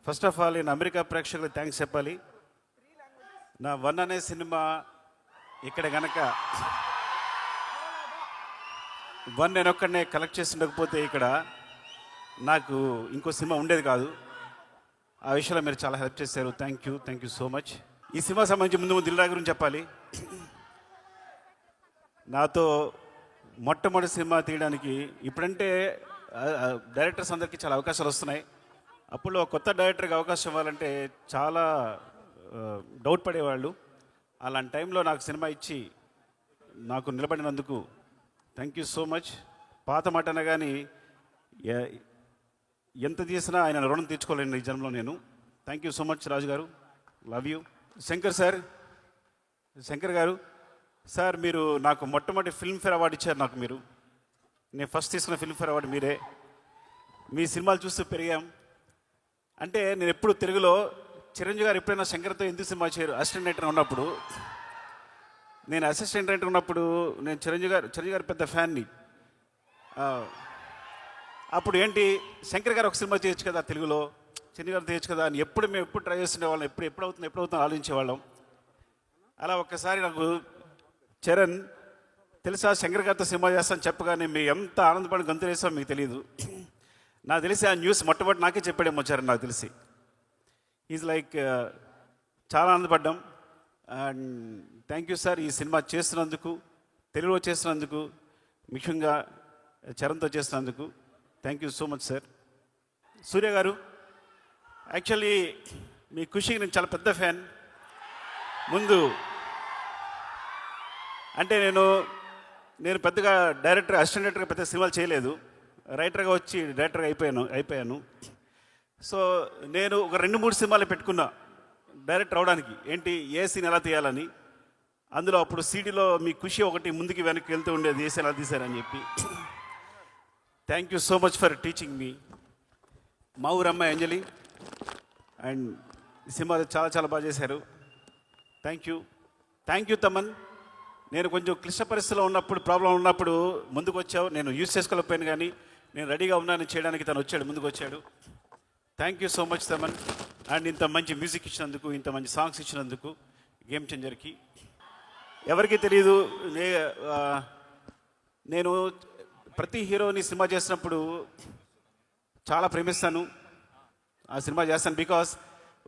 First of all నేను America ప్రేక్షకులకు thanks చెప్పాలి. నా 1 అనే సినిమా ఇక్కడ గనక 1 నేను ఒక్కడనే కలెక్ట్ చేసి ఉండకపోతే ఇక్కడ నాకు ఇంకో సినిమా ఉండేది కాదు. ఆ విషయంలో మీరు చాలా హెల్ప్ చేశారు. Thank you so much. ఈ సినిమా సంబంధించి ముందు దిల్రాజు గురించి చెప్పాలి. నాతో మొట్టమొదటి సినిమా తీయడానికి ఇప్పుడంటే డైరెక్టర్స్ అందరికీ చాలా అవకాశాలు వస్తున్నాయి. అప్పుడు కొత్త డైరెక్టర్కి అవకాశం ఇవ్వాలంటే చాలా డౌట్ పడేవాళ్ళు. అలాంటి టైంలో నాకు సినిమా ఇచ్చి నాకు నిలబడినందుకు థ్యాంక్ యూ సో మచ్. పాత మాట అనగాని ఎంత తీసినా ఆయన రుణం తీర్చుకోలేను ఈ జన్మలో నేను. థ్యాంక్ యూ సో మచ్ రాజు గారు, లవ్ యూ. శంకర్ గారు సార్, మీరు నాకు మొట్టమొదటి ఫిల్మ్ఫేర్ అవార్డు ఇచ్చారు. నాకు మీరు, నేను ఫస్ట్ తీసుకున్న ఫిల్మ్ఫేర్ అవార్డు మీరే. మీ సినిమాలు చూస్తూ పెరిగాం. అంటే నేను ఎప్పుడు తెలుగులో చిరంజీవి గారు ఎప్పుడైనా శంకర్తో ఎందుకు సినిమా చేయరు అసిస్టెంట్ డైరెక్టర్ ఉన్నప్పుడు, నేను అసిస్టెంట్ డైరెక్టర్ ఉన్నప్పుడు నేను చిరంజీవి గారు పెద్ద ఫ్యాన్ని. అప్పుడు ఏంటి శంకర్ గారు ఒక సినిమా చేయొచ్చు కదా తెలుగులో, చిరంజీవి గారు చేయొచ్చు కదా అని మేము ఎప్పుడు ట్రై చేస్తుండేవాళ్ళం. ఎప్పుడు అవుతుందో ఆలోచించేవాళ్ళం. అలా ఒక్కసారి నాకు చరణ్ తెలుసా శంకర్ గారితో సినిమా చేస్తాను చెప్పగానే మేము ఎంత ఆనందపడి గంతులేసాం మీకు తెలియదు. నాకు తెలిసి ఆ న్యూస్ మొట్టమొదటి నాకే చెప్పాడేమో చరణ్, నాకు తెలిసి. ఈజ్ లైక్ చాలా ఆనందపడ్డాం. అండ్ థ్యాంక్ యూ సార్, ఈ సినిమా చేస్తున్నందుకు, తెలుగులో చేస్తున్నందుకు, ముఖ్యంగా చరణ్తో చేస్తున్నందుకు thank you so much sir. Suriya గారు, యాక్చువల్లీ మీ ఖుషికి నేను చాలా పెద్ద ఫ్యాన్. ముందు అంటే నేను పెద్దగా డైరెక్టర్, అసిస్టెంట్ డైరెక్టర్గా పెద్ద సినిమాలు చేయలేదు. రైటర్గా వచ్చి డైరెక్టర్గా అయిపోయాను. సో నేను ఒక 2-3 సినిమాలు పెట్టుకున్నా డైరెక్టర్ అవడానికి. ఏంటి, ఏ సీన్ ఎలా తీయాలని. అందులో అప్పుడు సీడీలో మీ ఖుషి ఒకటి ముందుకి వెనక్కి వెళ్తూ ఉండేది, ఏ సీన్ ఎలా తీశారని చెప్పి. Thank you so much for teaching మీ. మా ఊరు అమ్మాయి అంజలి అండ్ ఈ సినిమాలు చాలా చాలా బాగా చేశారు. Thank you Thaman. నేను కొంచెం క్లిష్ట పరిస్థితిలో ఉన్నప్పుడు, ప్రాబ్లం ఉన్నప్పుడు ముందుకు వచ్చావు. నేను యూజ్ చేసుకోలేకపోయాను, కానీ నేను రెడీగా ఉన్నాను చేయడానికి. తను వచ్చాడు, ముందుకు వచ్చాడు. Thank you so much Thaman. And ఇంత మంచి మ్యూజిక్ ఇచ్చినందుకు, ఇంత మంచి సాంగ్స్ ఇచ్చినందుకు గేమ్ చేంజర్కి. ఎవరికీ తెలియదు, నేను ప్రతి హీరోని సినిమా చేసినప్పుడు చాలా ప్రేమిస్తాను. ఆ సినిమా చేస్తాను బికాస్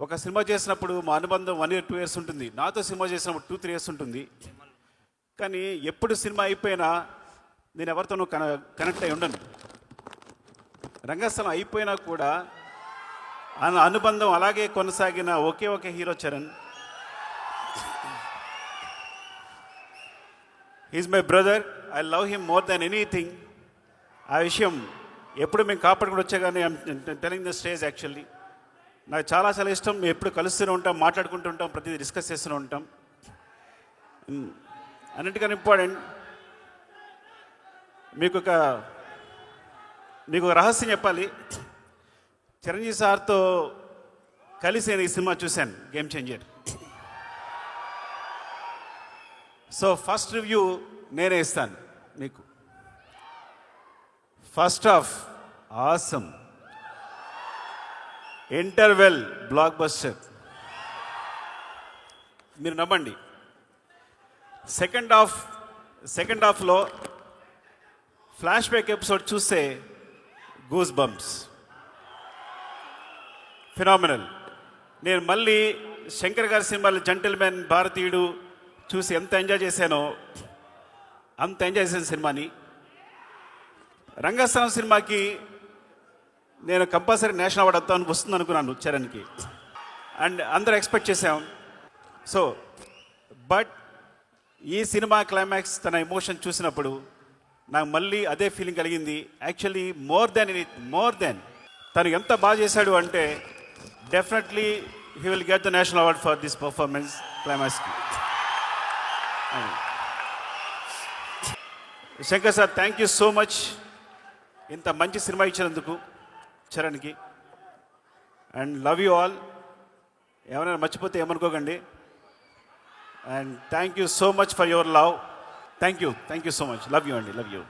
ఒక సినిమా చేసినప్పుడు మా అనుబంధం 1 year 2 years ఉంటుంది. నాతో సినిమా చేసినప్పుడు 2-3 years ఉంటుంది. కానీ ఎప్పుడు సినిమా అయిపోయినా నేను ఎవరితోనూ కనెక్ట్ అయి ఉండను. రంగస్థలం అయిపోయినా కూడా అనుబంధం అలాగే కొనసాగిన ఒకే hero Charan. He's my brother. I love him more than anything. ఆ విషయం ఎప్పుడు మేము కాపాడుకుని వచ్చా, కానీ టెలింగ్ ద స్టేజ్. యాక్చువల్లీ నాకు చాలా చాలా ఇష్టం. మేము ఎప్పుడు కలుస్తూనే ఉంటాం, మాట్లాడుకుంటూ ఉంటాం, ప్రతిదీ డిస్కస్ చేస్తూనే ఉంటాం. అన్నిటికన్నా ఇంపార్టెంట్, మీకు ఒక రహస్యం చెప్పాలి. చిరంజీవి సార్తో కలిసి నేను ఈ సినిమా చూశాను, game changer. So first review నేనే ఇస్తాను మీకు. First half awesome, interval block buster, మీరు నమ్మండి. సెకండ్ హాఫ్లో ఫ్లాష్ బ్యాక్ ఎపిసోడ్ చూస్తే గూస్ బంప్స్, ఫినామినల్. నేను మళ్ళీ శంకర్ గారి సినిమాలు జెంటిల్మెన్, భారతీయుడు చూసి ఎంత ఎంజాయ్ చేశానో అంత ఎంజాయ్ చేసిన సినిమాని. రంగస్థలం సినిమాకి నేను కంపల్సరీ నేషనల్ అవార్డు వస్తుంది అనుకున్నాను చరణ్కి, అండ్ అందరూ ఎక్స్పెక్ట్ చేశాం. సో బట్ ఈ సినిమా క్లైమాక్స్, తన ఎమోషన్ చూసినప్పుడు నాకు మళ్ళీ అదే ఫీలింగ్ కలిగింది. యాక్చువల్లీ మోర్ దెన్ తను ఎంత బాగా చేశాడు అంటే definitely he will get the national award for this performance క్లైమాక్స్కి. Shankar sir, thank you so much ఇంత మంచి సినిమా ఇచ్చినందుకు చరణ్కి. And love you all. ఏమైనా మర్చిపోతే ఏమనుకోకండి. And thank you so much for your love. Thank you so much. Love you, Andy. Love you.